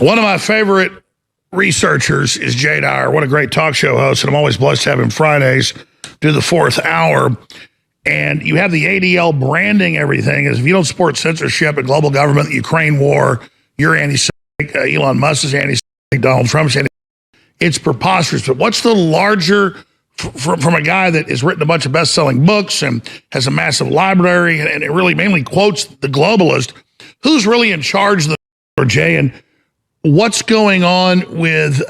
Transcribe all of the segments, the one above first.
One of my favorite researchers is Jay Dyer. What a great talk show host, and I'm always blessed to have him Fridays do the fourth hour. And you have the ADL branding everything as if you don't support censorship and global government, the Ukraine war, you're anti-Semitic, Elon Musk is anti-Semitic, Donald Trump's anti-Semitic. It's preposterous. But what's the larger, from a guy that has written a bunch of best-selling books and has a massive library and it really mainly quotes the globalist, who's really in charge of the Jay, and what's going on with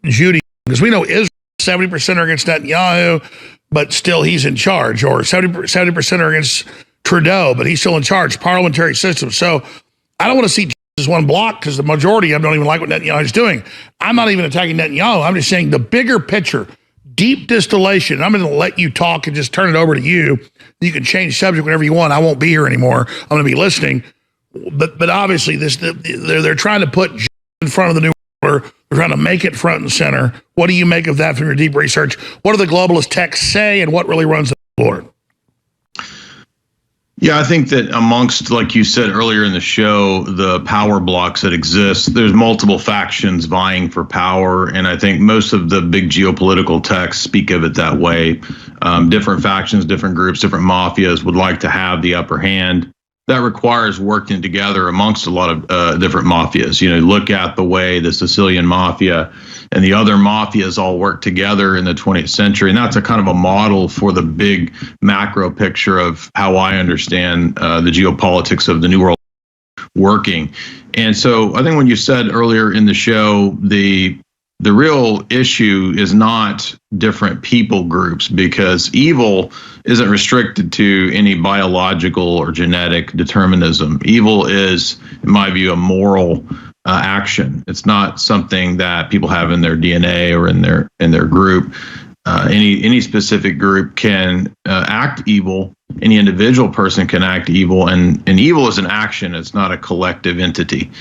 Judaism? Because we know Israel, 70% are against Netanyahu, but still he's in charge, or 70% are against Trudeau, but he's still in charge, parliamentary system. So I don't want to see as one block because the majority of them don't even like what Netanyahu's doing. I'm not even attacking Netanyahu. I'm just saying the bigger picture, deep distillation. I'm going to let you talk and just turn it over to you. You can change subject whenever you want. I won't be here anymore. I'm going to be listening. But obviously they're trying to put in front of the new order. They're trying to make it front and center. What do you make of that from your deep research? What do the globalist texts say, and what really runs the board? Yeah, I think that amongst, like you said earlier in the show, the power blocks that exist, there's multiple factions vying for power. And I think most of the big geopolitical texts speak of it that way. Different factions, different groups, different mafias would like to have the upper hand. That requires working together amongst a lot of different mafias. You know, look at the way the Sicilian mafia and the other mafias all work together in the 20th century. And that's a kind of a model for the big macro picture of how I understand the geopolitics of the New World working. And so I think when you said earlier in the show, the real issue is not different people groups, because evil isn't restricted to any biological or genetic determinism. Evil is, in my view, a moral action. It's not something that people have in their DNA or in their group. Any specific group can act evil. Any individual person can act evil, and evil is an action. It's not a collective entity.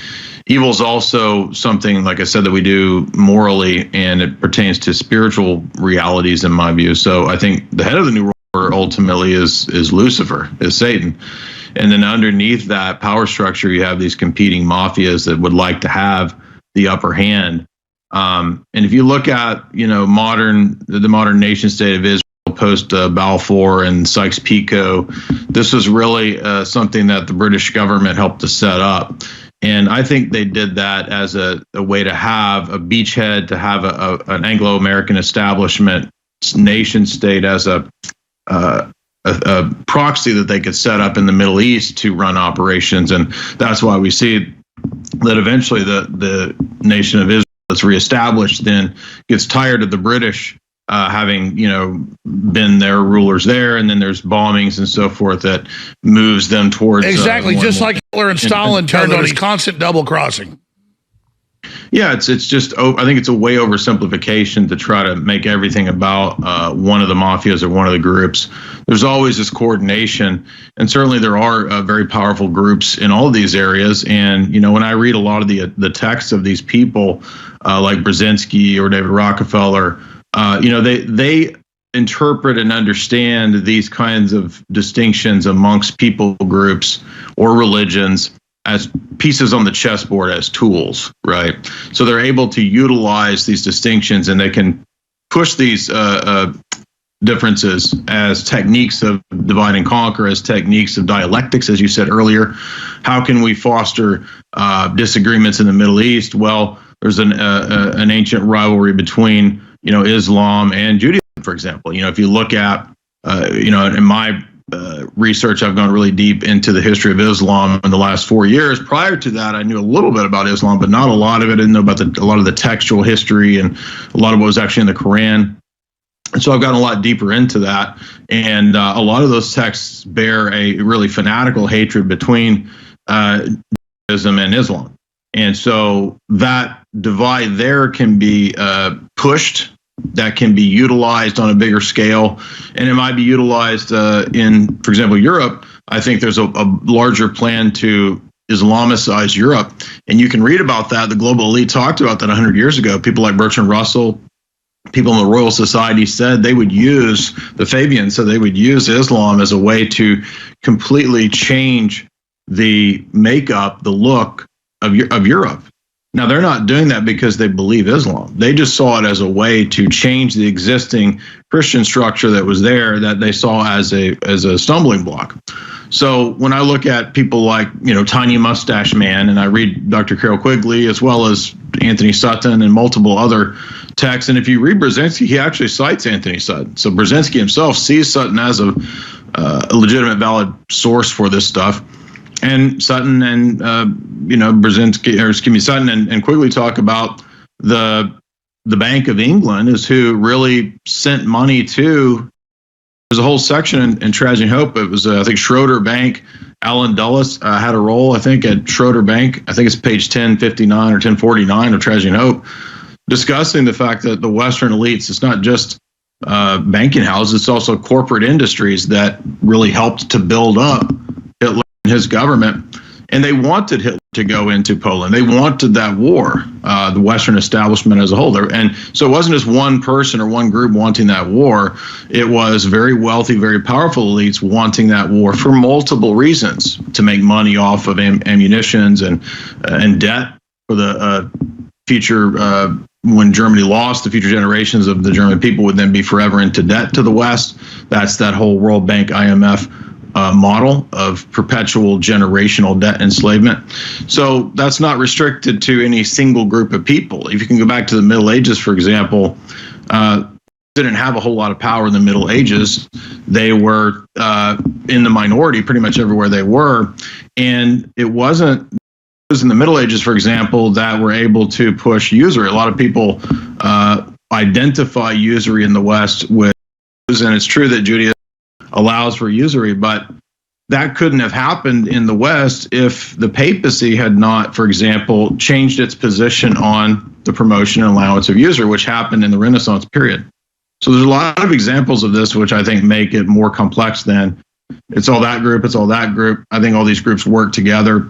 Evil is also something, like I said, that we do morally, and it pertains to spiritual realities, in my view. So I think the head of the New World Order ultimately is Lucifer, is Satan. And then underneath that power structure, you have these competing mafias that would like to have the upper hand. And if you look at, the modern nation state of Israel post Balfour and Sykes-Picot, this was really something that the British government helped to set up. And I think they did that as a way to have a beachhead, to have an Anglo-American establishment nation state as a proxy that they could set up in the Middle East to run operations. And that's why we see that eventually the nation of Israel that's reestablished then gets tired of the British having, been their rulers there, and then there's bombings and so forth that moves them towards exactly just like Hitler and Stalin turned on his constant double crossing. Yeah, it's just, I think it's a way oversimplification to try to make everything about one of the mafias or one of the groups. There's always this coordination, and certainly there are very powerful groups in all of these areas. And when I read a lot of the texts of these people, like Brzezinski or David Rockefeller, they interpret and understand these kinds of distinctions amongst people groups or religions as pieces on the chessboard, as tools, right? So they're able to utilize these distinctions, and they can push these differences as techniques of divide and conquer, as techniques of dialectics, as you said earlier. How can we foster disagreements in the Middle East? Well, there's an ancient rivalry between Islam and Judaism, for example. If you look at in my research, I've gone really deep into the history of Islam in the last 4 years. Prior to that, I knew a little bit about Islam, but not a lot of it. I didn't know about a lot of the textual history, and a lot of what was actually in the Quran. And so I've gotten a lot deeper into that. And a lot of those texts bear a really fanatical hatred between Judaism and Islam. And so that divide there can be pushed, that can be utilized on a bigger scale, and it might be utilized in, for example, Europe. I think there's a larger plan to Islamicize Europe, and you can read about that. The global elite talked about that 100 years ago. People like Bertrand Russell, people in the Royal Society said they would use, the Fabians said they would use Islam as a way to completely change the makeup, the look of Europe. Now, they're not doing that because they believe Islam. They just saw it as a way to change the existing Christian structure that was there, that they saw as a stumbling block. So when I look at people like, Tiny Mustache Man, and I read Dr. Carol Quigley as well as Anthony Sutton and multiple other texts, and if you read Brzezinski, he actually cites Anthony Sutton. So Brzezinski himself sees Sutton as a legitimate, valid source for this stuff. And Sutton and Sutton and Quigley talk about the Bank of England is who really sent money to. There's a whole section in Tragedy and Hope. It was I think Schroeder Bank. Alan Dulles had a role, I think, at Schroeder Bank. I think it's page 1059 or 1049 of Tragedy and Hope, discussing the fact that the Western elites, it's not just banking houses, it's also corporate industries that really helped to build up Hitler and his government. And they wanted Hitler to go into Poland. They wanted that war, the Western establishment as a whole. And so it wasn't just one person or one group wanting that war. It was very wealthy, very powerful elites wanting that war for multiple reasons, to make money off of ammunitions and debt for the future. When Germany lost, the future generations of the German people would then be forever into debt to the West. That's that whole World Bank, IMF model of perpetual generational debt enslavement. So that's not restricted to any single group of people. If you can go back to the Middle Ages, for example, didn't have a whole lot of power in the Middle Ages. They were in the minority pretty much everywhere they were. And it wasn't in the Middle Ages, for example, that were able to push usury. A lot of people identify usury in the West with, and it's true that Judaism allows for usury, but that couldn't have happened in the West if the papacy had not, for example, changed its position on the promotion and allowance of usury, which happened in the Renaissance period. So there's a lot of examples of this, which I think make it more complex than it's all that group, it's all that group. I think all these groups work together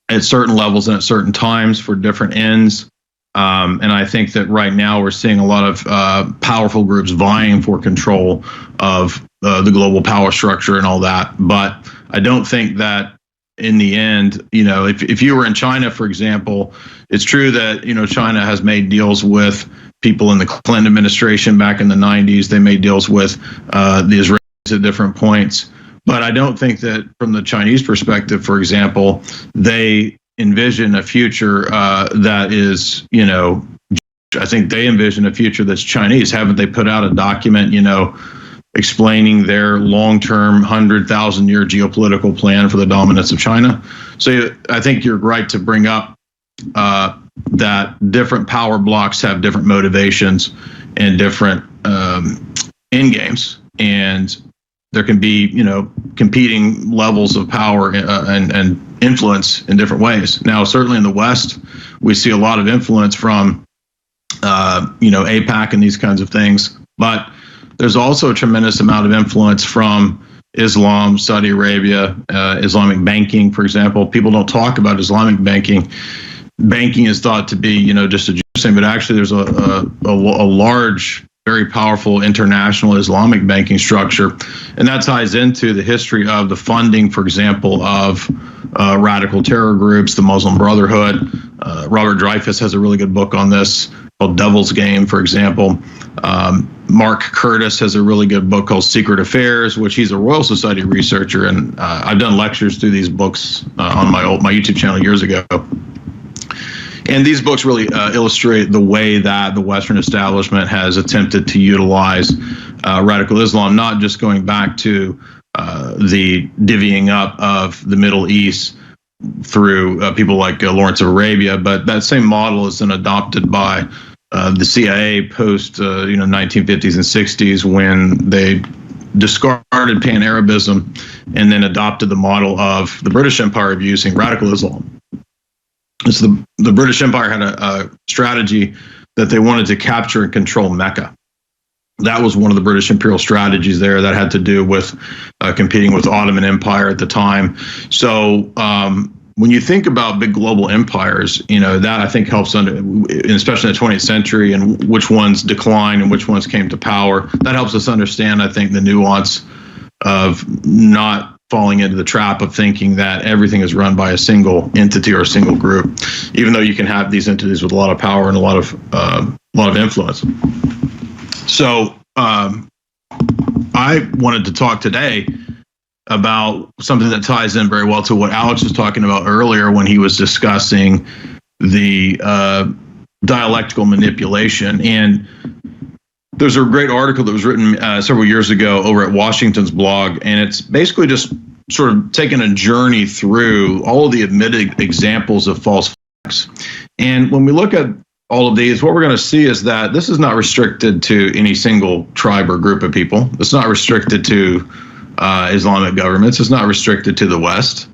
at certain levels and at certain times for different ends. And I think that right now we're seeing a lot of powerful groups vying for control of the global power structure and all that. But I don't think that in the end, if you were in China, for example, it's true that, China has made deals with people in the Clinton administration back in the 90s. They made deals with the Israelis at different points. But I don't think that from the Chinese perspective, for example, they envision a future that is, I think they envision a future that's Chinese. Haven't they put out a document, explaining their long-term 100,000-year geopolitical plan for the dominance of China? So I think you're right to bring up that different power blocks have different motivations and different end games. And there can be, competing levels of power and influence in different ways. Now, certainly in the West, we see a lot of influence from, AIPAC and these kinds of things. But there's also a tremendous amount of influence from Islam, Saudi Arabia, Islamic banking, for example. People don't talk about Islamic banking. Banking is thought to be, just a Jewish thing, but actually there's a large, very powerful international Islamic banking structure. And that ties into the history of the funding, for example, of radical terror groups, the Muslim Brotherhood. Robert Dreyfus has a really good book on this called Devil's Game, for example. Mark Curtis has a really good book called Secret Affairs, which he's a Royal Society researcher. And I've done lectures through these books on my YouTube channel years ago. And these books really illustrate the way that the Western establishment has attempted to utilize radical Islam, not just going back to the divvying up of the Middle East through people like Lawrence of Arabia, but that same model is then adopted by the CIA post 1950s and 60s, when they discarded Pan-Arabism and then adopted the model of the British Empire of using radical Islam. So the British Empire had a strategy that they wanted to capture and control Mecca. That was one of the British imperial strategies there that had to do with competing with Ottoman Empire at the time. So when you think about big global empires, that I think helps especially in the 20th century, and which ones declined and which ones came to power. That helps us understand, I think, the nuance of not falling into the trap of thinking that everything is run by a single entity or a single group, even though you can have these entities with a lot of power and a lot of influence. So I wanted to talk today about something that ties in very well to what Alex was talking about earlier when he was discussing the dialectical manipulation. And there's a great article that was written several years ago over at Washington's blog, and it's basically just sort of taking a journey through all of the admitted examples of false flags. And when we look at all of these, what we're going to see is that this is not restricted to any single tribe or group of people. It's not restricted to Islamic governments. It's not restricted to the West.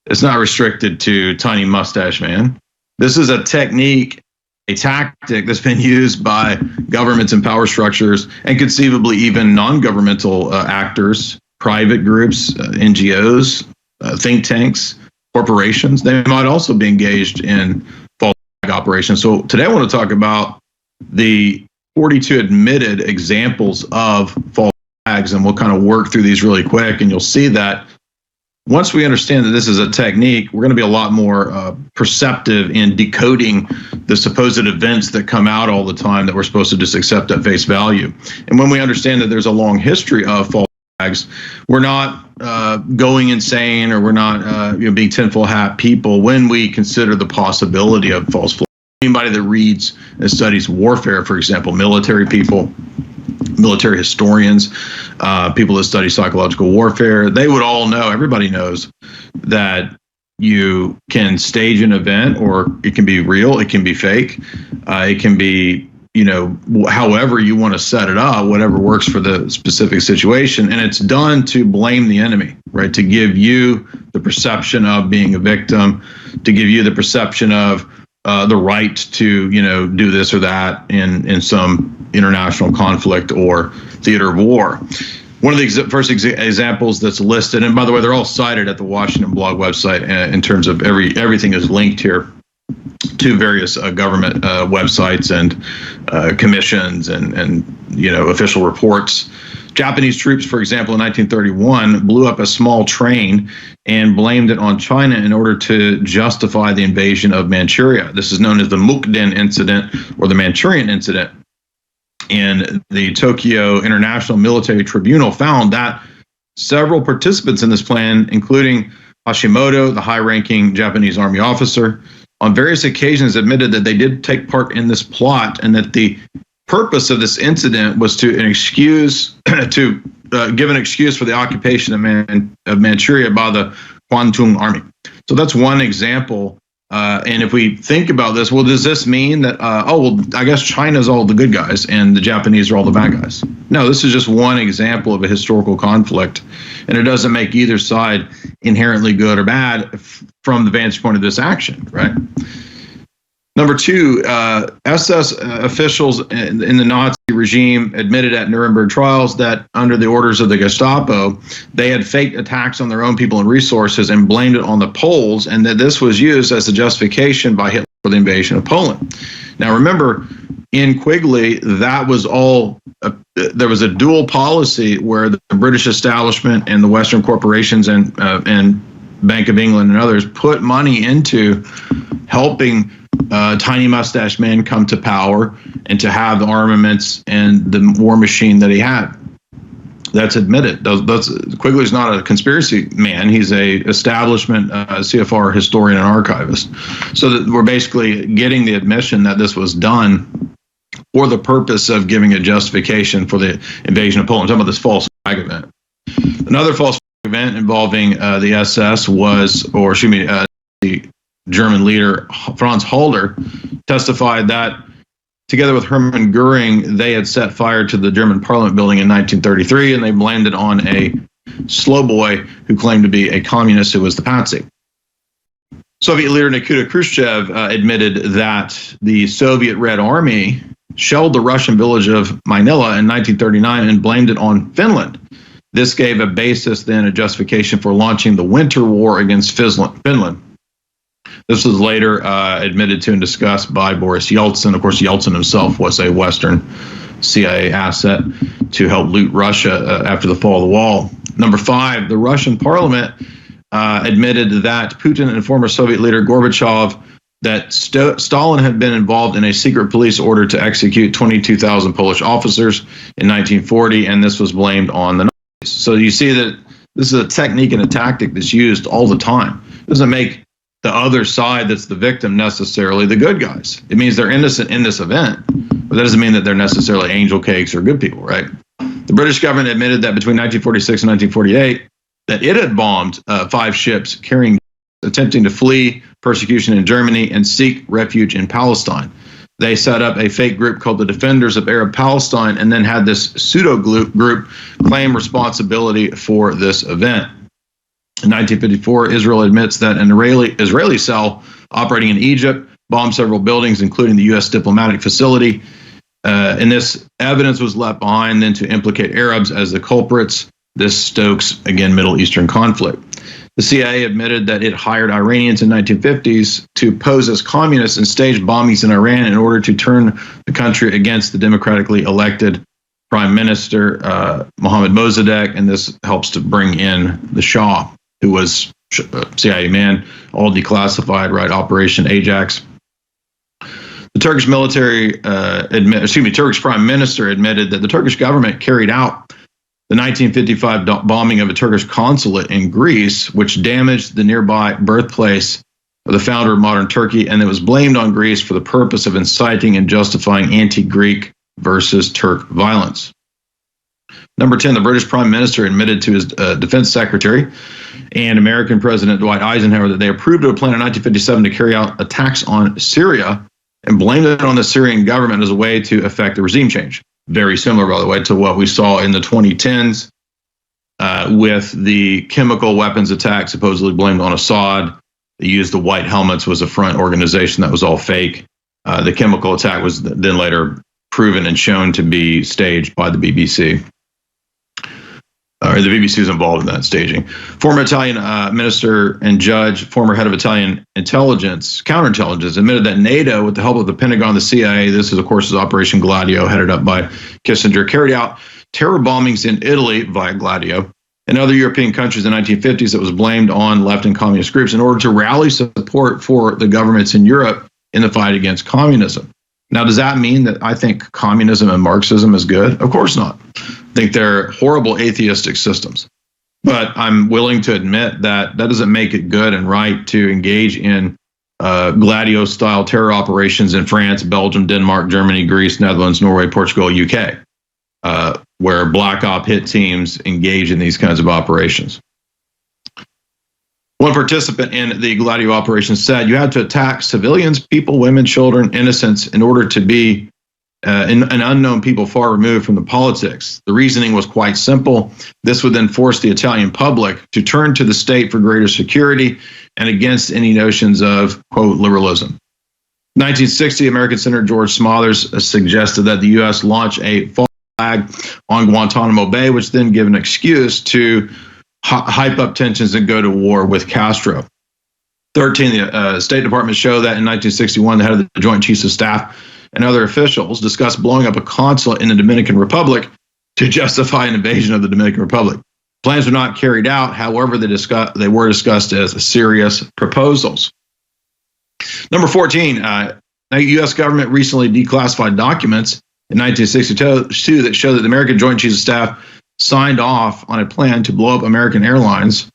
It's not restricted to Tiny Mustache Man. This is a technique, a tactic that's been used by governments and power structures, and conceivably even non-governmental actors, private groups, NGOs, think tanks, corporations. They might also be engaged in false flag operations. So today I want to talk about the 42 admitted examples of false flags, and we'll kind of work through these really quick, and you'll see that once we understand that this is a technique, we're going to be a lot more perceptive in decoding the supposed events that come out all the time that we're supposed to just accept at face value. And when we understand that there's a long history of false flags, we're not going insane, or we're not being tinfoil hat people when we consider the possibility of false flags. Anybody that reads and studies warfare, for example, military people, military historians, people that study psychological warfare, they would all know, everybody knows, that you can stage an event, or it can be real, it can be fake, it can be, however you want to set it up, whatever works for the specific situation. And it's done to blame the enemy, right? To give you the perception of being a victim, to give you the perception of the right to, do this or that in some international conflict or theater of war. One of the first examples that's listed, and by the way, they're all cited at the Washington blog website in terms of everything is linked here to various government websites and commissions and official reports. Japanese troops, for example, in 1931, blew up a small train and blamed it on China in order to justify the invasion of Manchuria. This is known as the Mukden incident, or the Manchurian incident. And the Tokyo International Military Tribunal found that several participants in this plan, including Hashimoto, the high-ranking Japanese army officer, on various occasions admitted that they did take part in this plot, and that the purpose of this incident was to give an excuse for the occupation of Manchuria by the Kwantung Army. So that's one example. And if we think about this, well, does this mean that, I guess China's all the good guys and the Japanese are all the bad guys? No, this is just one example of a historical conflict, and it doesn't make either side inherently good or bad from the vantage point of this action, right? Number two, SS officials in the Nazi regime admitted at Nuremberg trials that under the orders of the Gestapo, they had faked attacks on their own people and resources and blamed it on the Poles, and that this was used as a justification by Hitler for the invasion of Poland. Now, remember, in Quigley, that was all, there was a dual policy where the British establishment and the Western corporations and Bank of England and others put money into helping Tiny Mustache Man come to power and to have the armaments and the war machine that he had. That's admitted. Quigley's not a conspiracy man. He's a establishment CFR historian and archivist. So that we're basically getting the admission that this was done for the purpose of giving a justification for the invasion of Poland. I'm talking about this false flag event. Another false flag event involving the SS was, the German leader Franz Halder testified that together with Hermann Goering, they had set fire to the German parliament building in 1933, and they blamed it on a slow boy who claimed to be a communist who was the patsy. Soviet leader Nikita Khrushchev admitted that the Soviet Red Army shelled the Russian village of Manila in 1939 and blamed it on Finland. This gave a basis, then, a justification for launching the Winter War against Finland. This was later admitted to and discussed by Boris Yeltsin. Of course, Yeltsin himself was a Western CIA asset to help loot Russia after the fall of the wall. Number 5, the Russian parliament admitted that Putin and former Soviet leader Gorbachev, that Stalin had been involved in a secret police order to execute 22,000 Polish officers in 1940, and this was blamed on the Nazis. So you see that this is a technique and a tactic that's used all the time. It doesn't make the other side that's the victim necessarily the good guys. It means they're innocent in this event, but that doesn't mean that they're necessarily angel cakes or good people, right? The British government admitted that between 1946 and 1948, that it had bombed 5 ships carrying, attempting to flee persecution in Germany and seek refuge in Palestine. They set up a fake group called the Defenders of Arab Palestine, and then had this pseudo group claim responsibility for this event. In 1954, Israel admits that an Israeli cell operating in Egypt bombed several buildings, including the U.S. diplomatic facility. And this evidence was left behind then to implicate Arabs as the culprits. This stokes, again, Middle Eastern conflict. The CIA admitted that it hired Iranians in the 1950s to pose as communists and staged bombings in Iran in order to turn the country against the democratically elected Prime Minister Mohammad Mossadegh, and this helps to bring in the Shah, who was CIA man, all declassified, right? Operation Ajax. The Turkish Turkish Prime Minister admitted that the Turkish government carried out the 1955 bombing of a Turkish consulate in Greece, which damaged the nearby birthplace of the founder of modern Turkey, and it was blamed on Greece for the purpose of inciting and justifying anti-Greek versus Turk violence. Number 10, the British Prime Minister admitted to his defense secretary and American President Dwight Eisenhower that they approved of a plan in 1957 to carry out attacks on Syria, and blamed it on the Syrian government as a way to effect a regime change. Very similar, by the way, to what we saw in the 2010s with the chemical weapons attack supposedly blamed on Assad. They used the white helmets was a front organization that was all fake. The chemical attack was then later proven and shown to be staged by the BBC. Or the BBC was involved in that staging. Former Italian minister and judge, former head of Italian counterintelligence, admitted that NATO, with the help of the Pentagon, the CIA, this is, of course, Operation Gladio, headed up by Kissinger, carried out terror bombings in Italy via Gladio and other European countries in the 1950s that was blamed on left and communist groups in order to rally support for the governments in Europe in the fight against communism. Now, does that mean that I think communism and Marxism is good? Of course not. I think they're horrible atheistic systems. But I'm willing to admit that that doesn't make it good and right to engage in Gladio-style terror operations in France, Belgium, Denmark, Germany, Greece, Netherlands, Norway, Portugal, UK, where black op hit teams engage in these kinds of operations. One participant in the Gladio operation said you had to attack civilians, people, women, children, innocents, in order to be an unknown people far removed from the politics. The reasoning was quite simple. This would then force the Italian public to turn to the state for greater security and against any notions of, quote, liberalism. 1960, American Senator George Smothers suggested that the U.S. launch a false flag on Guantanamo Bay, which then gave an excuse to hype up tensions and go to war with Castro. 13, the State Department showed that in 1961, the head of the Joint Chiefs of Staff and other officials discussed blowing up a consulate in the Dominican Republic to justify an invasion of the Dominican Republic. Plans were not carried out. However, they were discussed as serious proposals. Number 14, the U.S. government recently declassified documents in 1962 that show that the American Joint Chiefs of Staff signed off on a plan to blow up American airplanes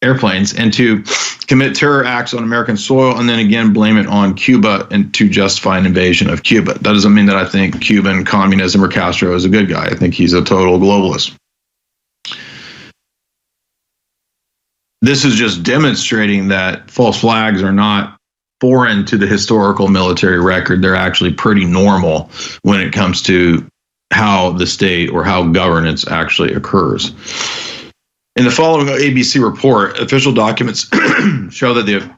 and to commit terror acts on American soil, and then again blame it on Cuba and to justify an invasion of Cuba. That doesn't mean that I think Cuban communism or Castro is a good guy. I think he's a total globalist. This is just demonstrating that false flags are not foreign to the historical military record. They're actually pretty normal when it comes to how the state or how governance actually occurs. In the following ABC report, official documents show that the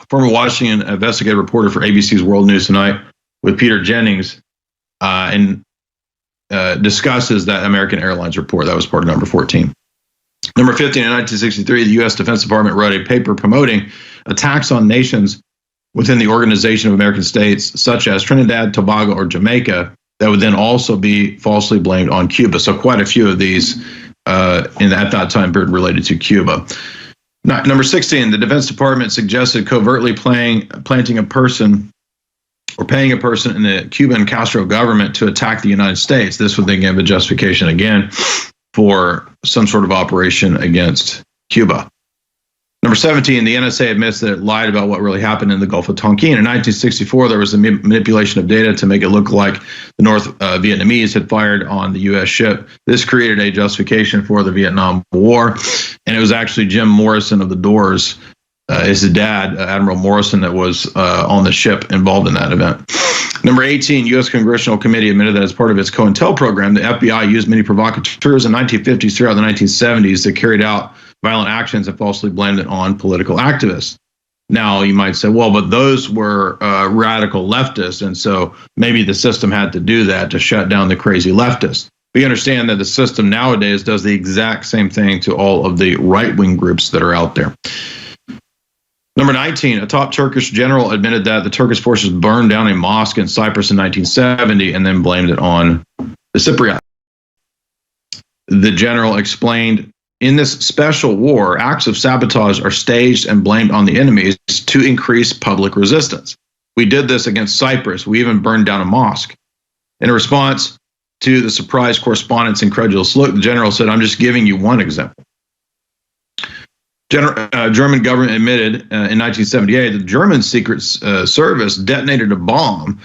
former Washington investigative reporter for ABC's World News Tonight with Peter Jennings discusses that American Airlines report. That was part of number 14. Number 15, in 1963, the U.S. Defense Department wrote a paper promoting attacks on nations within the Organization of American States, such as Trinidad, Tobago, or Jamaica, that would then also be falsely blamed on Cuba. So quite a few of these at that time period related to Cuba. Number 16, the Defense Department suggested covertly planting a person or paying a person in the Cuban Castro government to attack the United States. This would then give a justification again for some sort of operation against Cuba. Number 17, the NSA admits that it lied about what really happened in the Gulf of Tonkin. In 1964, there was a manipulation of data to make it look like the North Vietnamese had fired on the U.S. ship. This created a justification for the Vietnam War, and it was actually Jim Morrison of the Doors, his dad, Admiral Morrison, that was on the ship involved in that event. Number 18, U.S. Congressional Committee admitted that as part of its COINTEL program, the FBI used many provocateurs in the 1950s throughout the 1970s that carried out violent actions and falsely blamed it on political activists. Now, you might say, well, but those were radical leftists, and so maybe the system had to do that to shut down the crazy leftists. We understand that the system nowadays does the exact same thing to all of the right-wing groups that are out there. Number 19, a top Turkish general admitted that the Turkish forces burned down a mosque in Cyprus in 1970 and then blamed it on the Cypriots. The general explained, in this special war, acts of sabotage are staged and blamed on the enemies to increase public resistance. We did this against Cyprus. We even burned down a mosque. In response to the surprised correspondent's incredulous look, the general said, I'm just giving you one example. German government admitted in 1978 that the German Secret Service detonated a bomb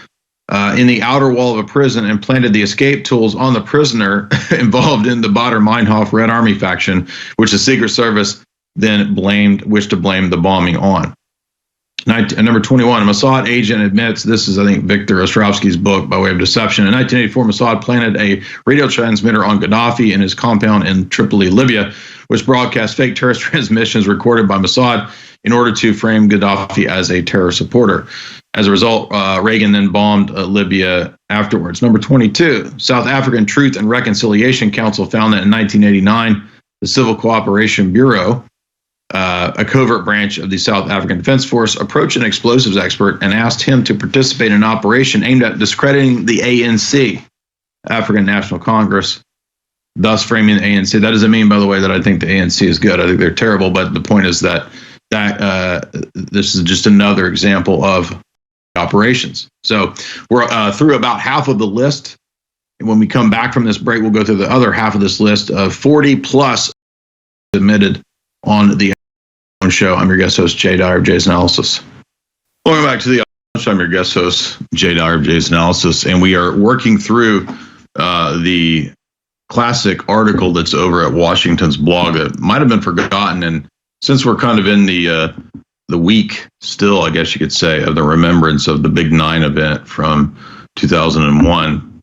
in the outer wall of a prison and planted the escape tools on the prisoner involved in the Baader-Meinhof Red Army faction, which the Secret Service then wished to blame the bombing on. Number 21, a Mossad agent admits, this is, I think, Viktor Ostrovsky's book, By Way of Deception. In 1984, Mossad planted a radio transmitter on Gaddafi in his compound in Tripoli, Libya, which broadcast fake terrorist transmissions recorded by Mossad in order to frame Gaddafi as a terror supporter. As a result, Reagan then bombed Libya afterwards. Number 22, South African Truth and Reconciliation Council found that in 1989, the Civil Cooperation Bureau, a covert branch of the South African Defense Force, approached an explosives expert and asked him to participate in an operation aimed at discrediting the ANC, African National Congress, thus framing the ANC. That doesn't mean, by the way, that I think the ANC is good. I think they're terrible, but the point is that this is just another example of operations. So we're through about half of the list. And when we come back from this break, we'll go through the other half of this list of 40 plus submitted on the show. I'm your guest host, Jay Dyer of Jay's Analysis. Welcome back to the show. I'm your guest host, Jay Dyer of Jay's Analysis, and we are working through the classic article that's over at Washington's blog that might have been forgotten. And since we're kind of in the week still, I guess you could say, of the remembrance of the Big 9 event from 2001,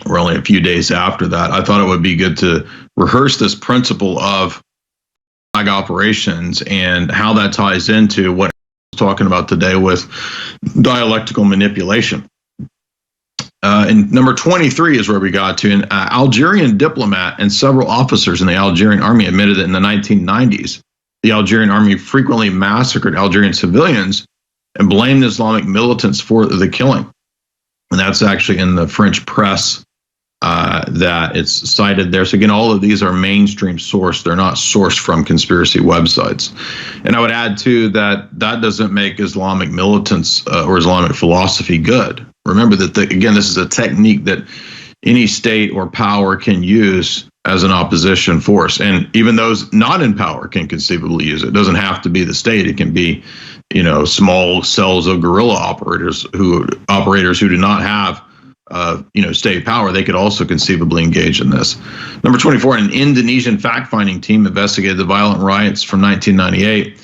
we're only a few days after that, I thought it would be good to rehearse this principle of flag operations and how that ties into what I was talking about today with dialectical manipulation. And number 23 is where we got to. An Algerian diplomat and several officers in the Algerian army admitted that in the 1990s, the Algerian army frequently massacred Algerian civilians and blamed Islamic militants for the killing. And that's actually in the French press that it's cited there. So again, all of these are mainstream sourced. They're not sourced from conspiracy websites. And I would add too that doesn't make Islamic militants or Islamic philosophy good. Remember that, again, this is a technique that any state or power can use as an opposition force. And even those not in power can conceivably use it. It doesn't have to be the state. It can be, small cells of guerrilla operators who do not have state power. They could also conceivably engage in this. Number 24, an Indonesian fact-finding team investigated the violent riots from 1998,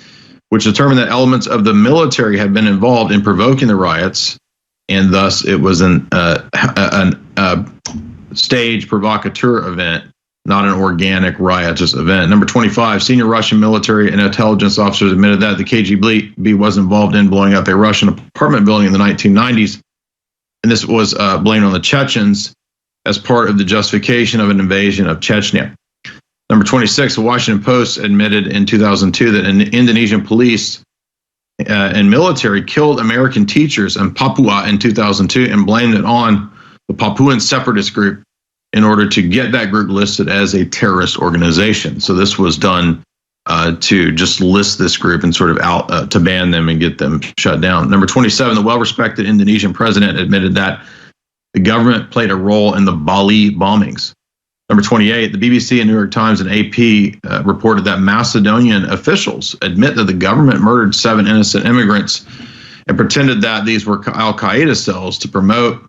which determined that elements of the military had been involved in provoking the riots, and thus it was a staged provocateur event, not an organic riotous event. Number 25, senior Russian military and intelligence officers admitted that the KGB was involved in blowing up a Russian apartment building in the 1990s. And this was blamed on the Chechens as part of the justification of an invasion of Chechnya. Number 26, the Washington Post admitted in 2002 that an Indonesian police and military killed American teachers in Papua in 2002 and blamed it on the Papuan separatist group in order to get that group listed as a terrorist organization. So this was done to just list this group and sort of out to ban them and get them shut down. Number 27, the well-respected Indonesian president admitted that the government played a role in the Bali bombings. Number 28, the BBC and New York Times and AP reported that Macedonian officials admit that the government murdered 7 innocent immigrants and pretended that these were Al-Qaeda cells to promote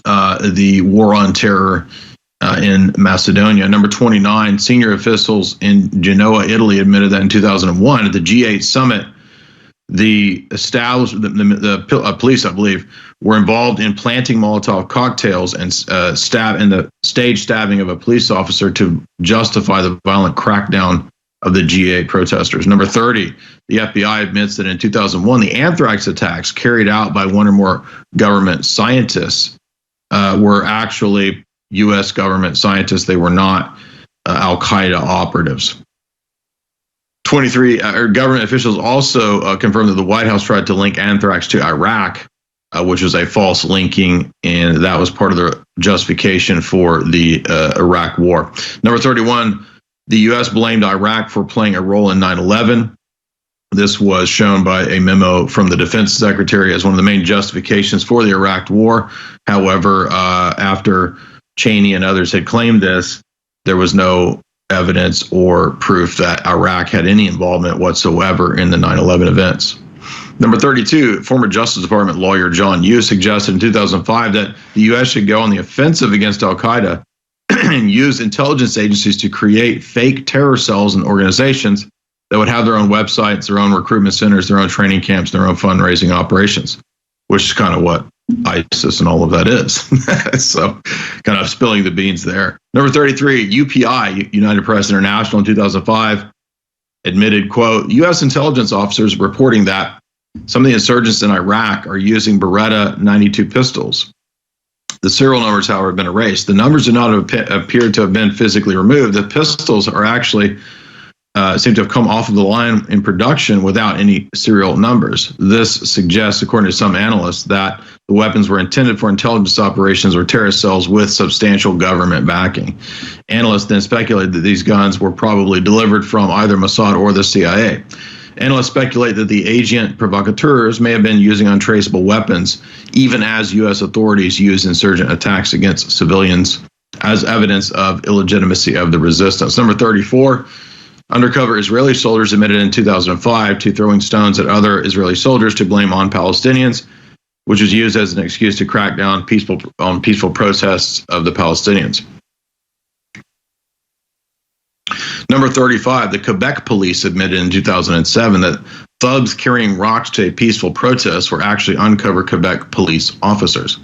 the war on terror in Macedonia. Number 29, senior officials in Genoa, Italy admitted that in 2001 at the G8 summit, the police, I believe, were involved in planting Molotov cocktails and the stage stabbing of a police officer to justify the violent crackdown of the G8 protesters. Number 30, the FBI admits that in 2001, the anthrax attacks carried out by one or more government scientists were actually U.S. government scientists. They were not Al-Qaeda operatives. 23, government officials also confirmed that the White House tried to link anthrax to Iraq, which was a false linking, and that was part of the justification for the Iraq war. Number 31, the U.S. blamed Iraq for playing a role in 9/11. This was shown by a memo from the Defense Secretary as one of the main justifications for the Iraq war. However, after Cheney and others had claimed this, there was no evidence or proof that Iraq had any involvement whatsoever in the 9/11 events. Number 32, former Justice Department lawyer John Yoo suggested in 2005 that the U.S. should go on the offensive against Al-Qaeda and use intelligence agencies to create fake terror cells and organizations that would have their own websites, their own recruitment centers, their own training camps, their own fundraising operations, which is kind of what ISIS and all of that is. So kind of spilling the beans there. Number 33, UPI, United Press International, in 2005, admitted, quote, U.S. intelligence officers reporting that some of the insurgents in Iraq are using Beretta 92 pistols. The serial numbers, however, have been erased. The numbers do not appear to have been physically removed. The pistols are actually seem to have come off of the line in production without any serial numbers. This suggests, according to some analysts, that the weapons were intended for intelligence operations or terrorist cells with substantial government backing. Analysts then speculated that these guns were probably delivered from either Mossad or the CIA. Analysts speculate that the agent provocateurs may have been using untraceable weapons, even as U.S. authorities used insurgent attacks against civilians as evidence of illegitimacy of the resistance. Number 34, undercover Israeli soldiers admitted in 2005 to throwing stones at other Israeli soldiers to blame on Palestinians, which was used as an excuse to crack down on peaceful protests of the Palestinians. Number 35, the Quebec police admitted in 2007 that thugs carrying rocks to a peaceful protest were actually undercover Quebec police officers.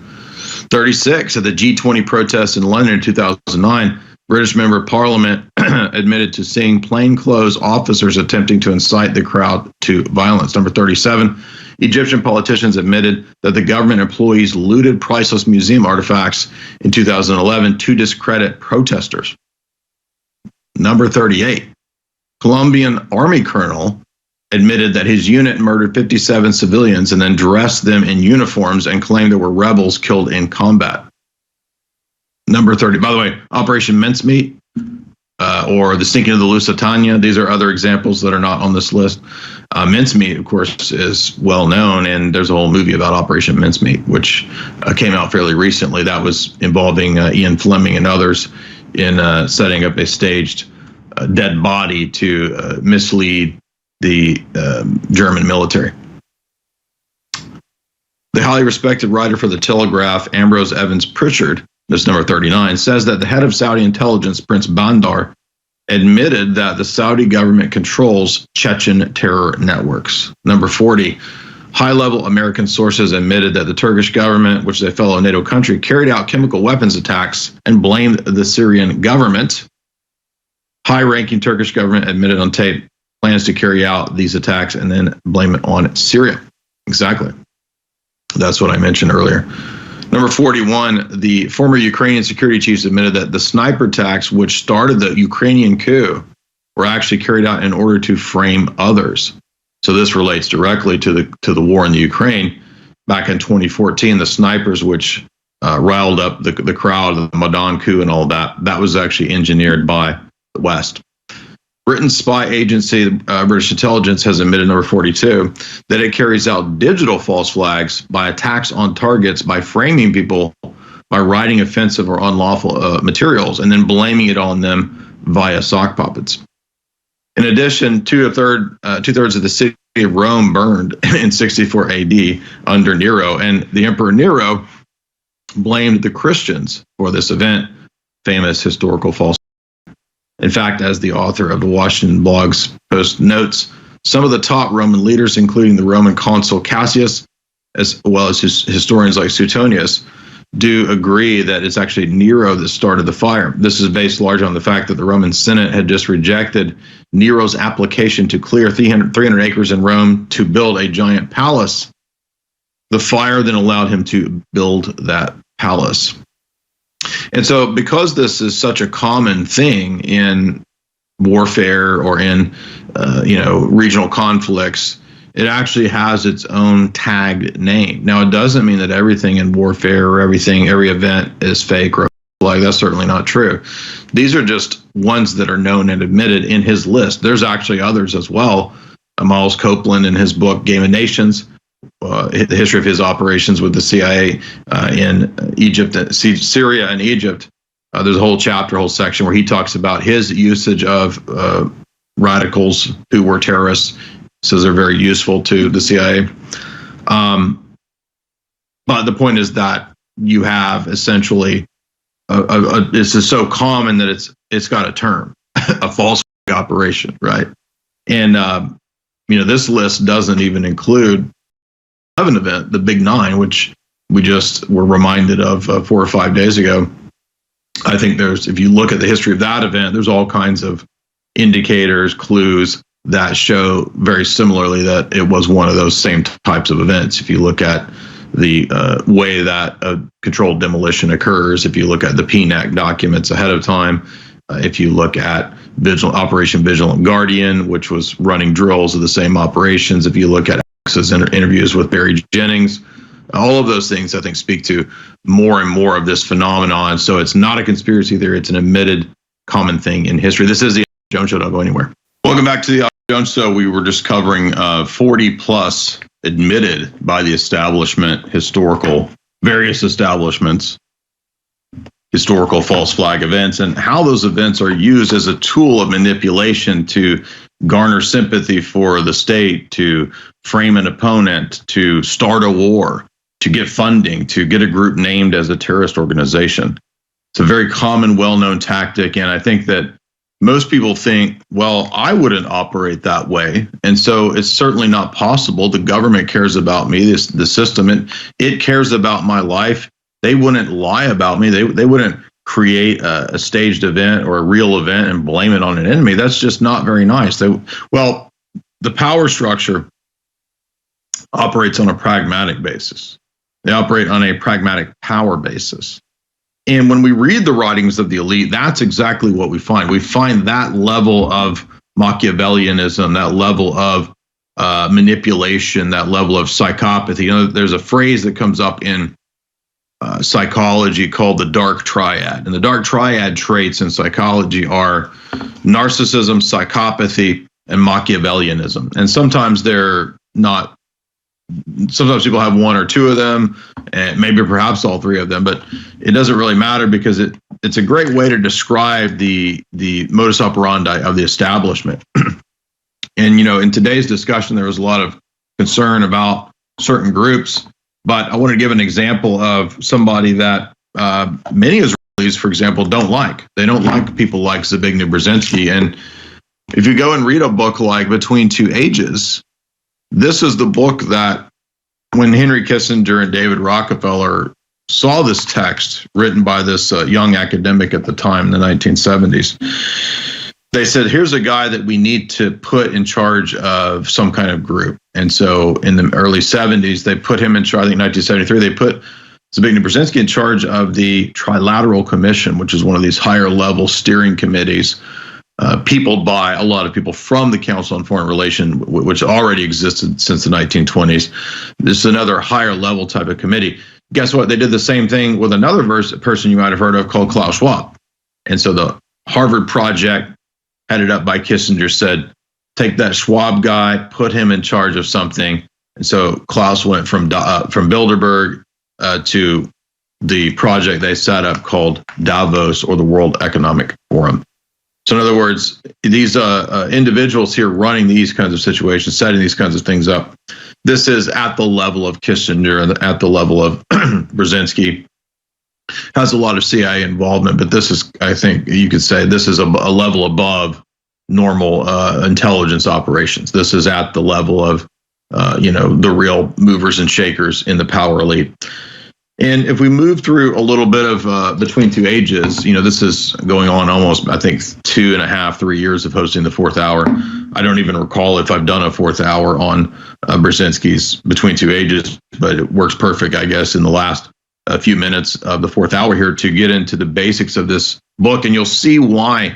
36, at the G20 protests in London in 2009, British member of Parliament admitted to seeing plainclothes officers attempting to incite the crowd to violence. Number 37, Egyptian politicians admitted that the government employees looted priceless museum artifacts in 2011 to discredit protesters. Number 38, Colombian Army colonel admitted that his unit murdered 57 civilians and then dressed them in uniforms and claimed there were rebels killed in combat. Number 30, by the way, Operation Mincemeat or the Sinking of the Lusitania, these are other examples that are not on this list. Mincemeat, of course, is well known, and there's a whole movie about Operation Mincemeat, which came out fairly recently. That was involving Ian Fleming and others in setting up a staged dead body to mislead the German military. The highly respected writer for The Telegraph, Ambrose Evans Pritchard, this number 39, says that the head of Saudi intelligence, Prince Bandar, admitted that the Saudi government controls Chechen terror networks. Number 40, high-level American sources admitted that the Turkish government, which is a fellow NATO country, carried out chemical weapons attacks and blamed the Syrian government. High-ranking Turkish government admitted on tape plans to carry out these attacks and then blame it on Syria. Exactly. That's what I mentioned earlier. Number 41, the former Ukrainian security chiefs admitted that the sniper attacks, which started the Ukrainian coup, were actually carried out in order to frame others. So this relates directly to the war in the Ukraine. Back in 2014, the snipers, which riled up the crowd, the Maidan coup, and all that. That was actually engineered by the West. Britain's spy agency, British intelligence, has admitted, number 42, that it carries out digital false flags by attacks on targets, by framing people, by writing offensive or unlawful materials, and then blaming it on them via sock puppets. In addition, two-thirds of the city of Rome burned in 64 AD under Nero, and the Emperor Nero blamed the Christians for this event, famous historical false. In fact, as the author of the Washington Blogs Post notes, some of the top Roman leaders, including the Roman consul Cassius, as well as historians like Suetonius, do agree that it's actually Nero that started the fire. This is based largely on the fact that the Roman Senate had just rejected Nero's application to clear 300 acres in Rome to build a giant palace. The fire then allowed him to build that palace. And so because this is such a common thing in warfare or in regional conflicts, it actually has its own tagged name. Now, it doesn't mean that everything in warfare or every event is fake or like that's certainly not true. These are just ones that are known and admitted in his list. There's actually others as well. Miles Copeland in his book Game of Nations, the history of his operations with the CIA in Egypt, Syria and Egypt. There's a whole chapter, whole section where he talks about his usage of radicals who were terrorists. Says they're very useful to the CIA. But the point is that you have essentially it's just so common that it's got a term, a false operation, right? And this list doesn't even include an event, the Big Nine, which we just were reminded of 4 or 5 days ago. I think if you look at the history of that event, there's all kinds of indicators, clues that show very similarly that it was one of those same types of events. If you look at the way that a controlled demolition occurs, if you look at the PNAC documents ahead of time, if you look at Operation Vigilant Guardian, which was running drills of the same operations, if you look at Axe's interviews with Barry Jennings, all of those things I think speak to more and more of this phenomenon. So it's not a conspiracy theory, it's an admitted common thing in history. This is the Jones Show, don't go anywhere. Welcome back to the Jones Show. We were just covering 40 plus admitted by the establishment, various establishments, historical false flag events, and how those events are used as a tool of manipulation to garner sympathy for the state, to frame an opponent, to start a war, to get funding, to get a group named as a terrorist organization. It's a very common, well-known tactic, and I think that most people think, well, I wouldn't operate that way. And so it's certainly not possible. The government cares about me, the system, it cares about my life. They wouldn't lie about me. They wouldn't create a staged event or a real event and blame it on an enemy. That's just not very nice. The power structure operates on a pragmatic basis. They operate on a pragmatic power basis. And when we read the writings of the elite, that's exactly what we find. We find that level of Machiavellianism, that level of manipulation, that level of psychopathy. There's a phrase that comes up in psychology called the dark triad. And the dark triad traits in psychology are narcissism, psychopathy, and Machiavellianism. And sometimes they're not. Sometimes people have one or two of them, and maybe perhaps all three of them, but it doesn't really matter because it's a great way to describe the modus operandi of the establishment. And, in today's discussion, there was a lot of concern about certain groups, but I want to give an example of somebody that many Israelis, for example, don't like. They don't like people like Zbigniew Brzezinski. And if you go and read a book like Between Two Ages, this is the book that when Henry Kissinger and David Rockefeller saw this text written by this young academic at the time in the 1970s, they said, here's a guy that we need to put in charge of some kind of group. And so in the early 70s, they put him in charge. I think 1973, they put Zbigniew Brzezinski in charge of the Trilateral Commission, which is one of these higher level steering committees peopled by a lot of people from the Council on Foreign Relations, which already existed since the 1920s. This is another higher level type of committee. guess what? They did the same thing with another person you might have heard of called Klaus Schwab. And so the Harvard project, headed up by Kissinger, said, take that Schwab guy, put him in charge of something. And so Klaus went from Bilderberg to the project they set up called Davos, or the World Economic Forum. So in other words, these individuals here running these kinds of situations, setting these kinds of things up, this is at the level of Kissinger and at the level of Brzezinski. Has a lot of CIA involvement, but this is, I think you could say, this is a level above normal intelligence operations. This is at the level of, the real movers and shakers in the power elite. And if we move through a little bit of Between Two Ages, this is going on almost, I think, 2.5, 3 years of hosting the fourth hour. I don't even recall if I've done a fourth hour on Brzezinski's Between Two Ages, but it works perfect, I guess, in the last few minutes of the fourth hour here to get into the basics of this book. And you'll see why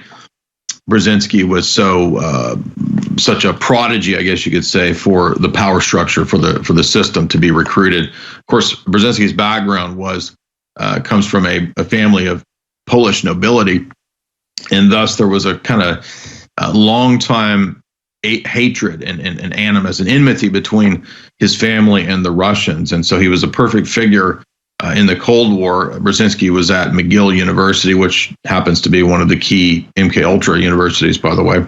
Brzezinski was such a prodigy, I guess you could say, for the power structure, for the system to be recruited. Of course, Brzezinski's background comes from a family of Polish nobility, and thus there was a kind of long time hatred and animus and enmity between his family and the Russians, and so he was a perfect figure. In the Cold War, Brzezinski was at McGill University, which happens to be one of the key MKUltra universities, by the way.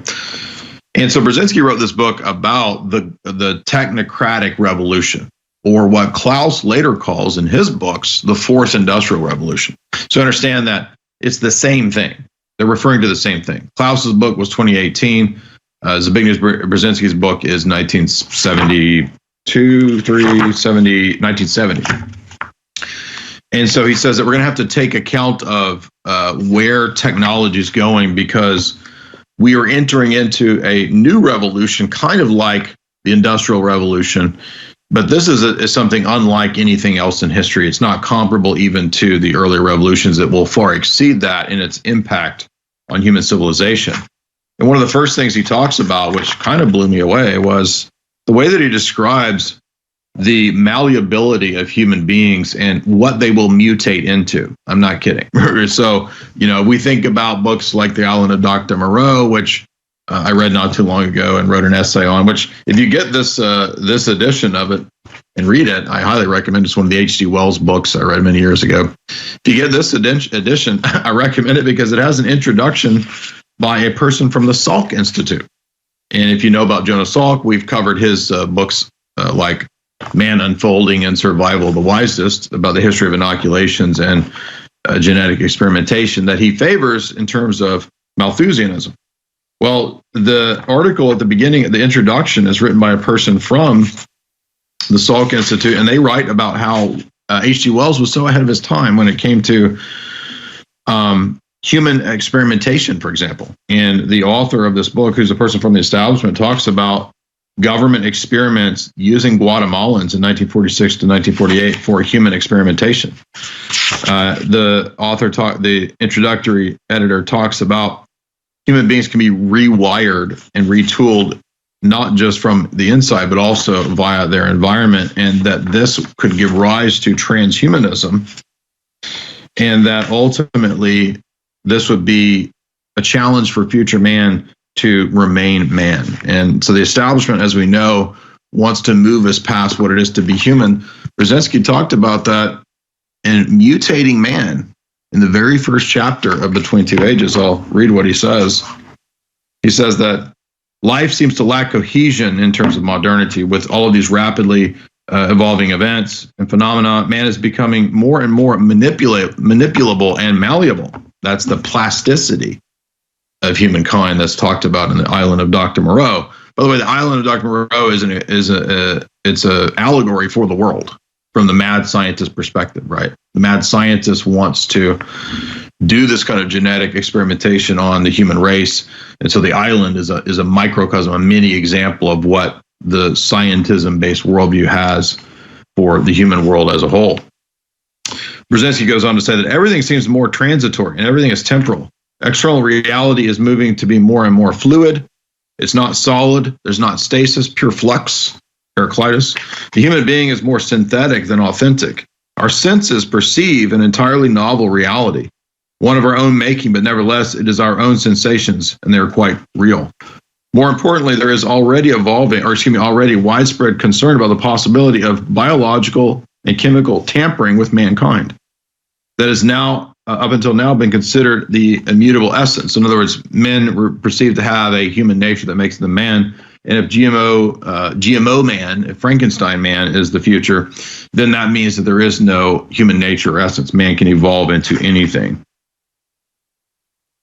And so Brzezinski wrote this book about the technocratic revolution, or what Klaus later calls in his books the Fourth Industrial Revolution. So understand that it's the same thing. They're referring to the same thing. Klaus's book was 2018. The Big News Brzezinski's book is 1970. And so he says that we're going to have to take account of where technology is going, because we are entering into a new revolution, kind of like the Industrial Revolution. But this is something unlike anything else in history. It's not comparable even to the earlier revolutions that will far exceed that in its impact on human civilization. And one of the first things he talks about, which kind of blew me away, was the way that he describes the malleability of human beings and what they will mutate into. I'm not kidding. So, we think about books like The Island of Dr. Moreau, which I read not too long ago and wrote an essay on, which if you get this edition of it and read it, I highly recommend. It's one of the H.G. Wells books I read many years ago. If you get this edition, I recommend it because it has an introduction by a person from the Salk Institute. And if you know about Jonas Salk, we've covered his books like Man Unfolding and Survival of the Wisest, about the history of inoculations and genetic experimentation that he favors in terms of Malthusianism. Well, the article at the beginning, the introduction, is written by a person from the Salk Institute, and they write about how H.G. Wells was so ahead of his time when it came to human experimentation, for example. And the author of this book, who's a person from the establishment, talks about government experiments using Guatemalans in 1946 to 1948 for human experimentation. The introductory editor talks about human beings can be rewired and retooled, not just from the inside, but also via their environment, and that this could give rise to transhumanism, and that ultimately this would be a challenge for future man to remain man. And so the establishment, as we know, wants to move us past what it is to be human. Brzezinski talked about that in Mutating Man in the very first chapter of Between Two Ages. I'll read what he says. He says that life seems to lack cohesion in terms of modernity. With all of these rapidly evolving events and phenomena, man is becoming more and more manipulable and malleable. That's the plasticity of humankind that's talked about in The Island of Dr. Moreau. By the way, The Island of Dr. Moreau is an allegory for the world from the mad scientist perspective, right? The mad scientist wants to do this kind of genetic experimentation on the human race, and so the island is a microcosm, a mini example of what the scientism-based worldview has for the human world as a whole. Brzezinski goes on to say that everything seems more transitory and everything is temporal. External reality is moving to be more and more fluid. It's not solid. There's not stasis, pure flux, Heraclitus. The human being is more synthetic than authentic. Our senses perceive an entirely novel reality, one of our own making, but nevertheless, it is our own sensations, and they're quite real. More importantly, there is already widespread concern about the possibility of biological and chemical tampering with mankind. That is now, up until now, been considered the immutable essence. In other words, men were perceived to have a human nature that makes them man. And if GMO man, if Frankenstein man is the future, then that means that there is no human nature or essence. Man can evolve into anything.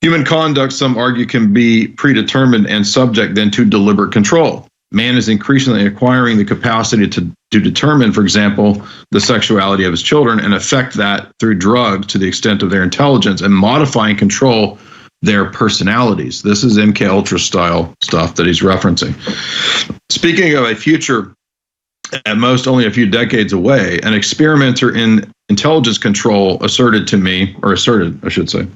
Human conduct, some argue, can be predetermined and subject then to deliberate control. Man is increasingly acquiring the capacity to determine, for example, the sexuality of his children and affect that through drugs to the extent of their intelligence and modify and control their personalities. This is MK Ultra style stuff that he's referencing. Speaking of a future at most only a few decades away, an experimenter in intelligence control asserted, I should say,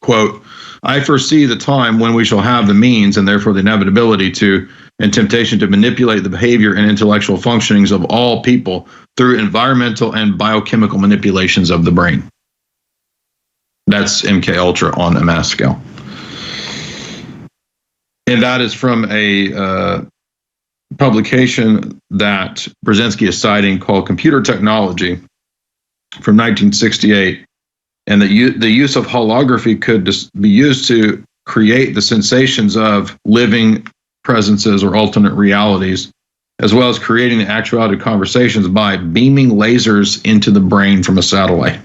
quote, I foresee the time when we shall have the means and therefore the inevitability to and temptation to manipulate the behavior and intellectual functionings of all people through environmental and biochemical manipulations of the brain. That's MK Ultra on a mass scale. And that is from a publication that Brzezinski is citing called Computer Technology from 1968. And the use of holography could be used to create the sensations of living presences or alternate realities, as well as creating the actuality conversations by beaming lasers into the brain from a satellite.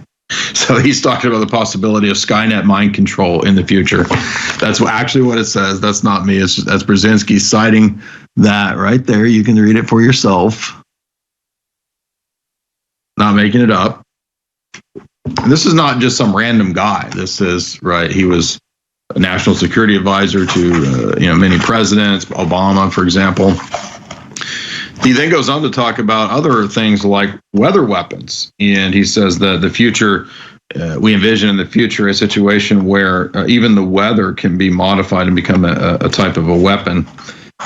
So he's talking about the possibility of Skynet mind control in the future. That's actually what it says. That's not me. That's Brzezinski citing that right there. You can read it for yourself. Not making it up. And this is not just some random guy. This is, right, he was a national security advisor to many presidents, Obama, for example. He then goes on to talk about other things like weather weapons. And he says that the future, we envision in the future a situation where even the weather can be modified and become a type of a weapon.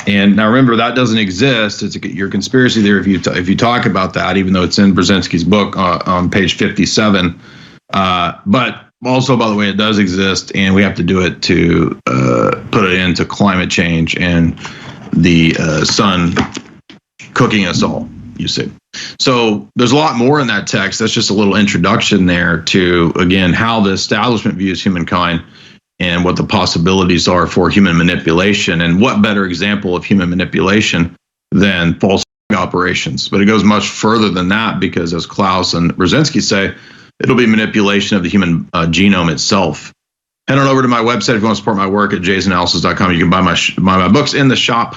And now remember, that doesn't exist. It's your conspiracy theory if you talk about that, even though it's in Brzezinski's book on page 57. But also, by the way, it does exist, and we have to do it to put it into climate change and the sun cooking us all, you see. So there's a lot more in that text. That's just a little introduction there to, again, how the establishment views humankind and what the possibilities are for human manipulation. And what better example of human manipulation than false operations? But it goes much further than that, because as Klaus and Brzezinski say, it'll be manipulation of the human genome itself. Head on over to my website if you want to support my work at jaysanalysis.com. You can buy my books in the shop.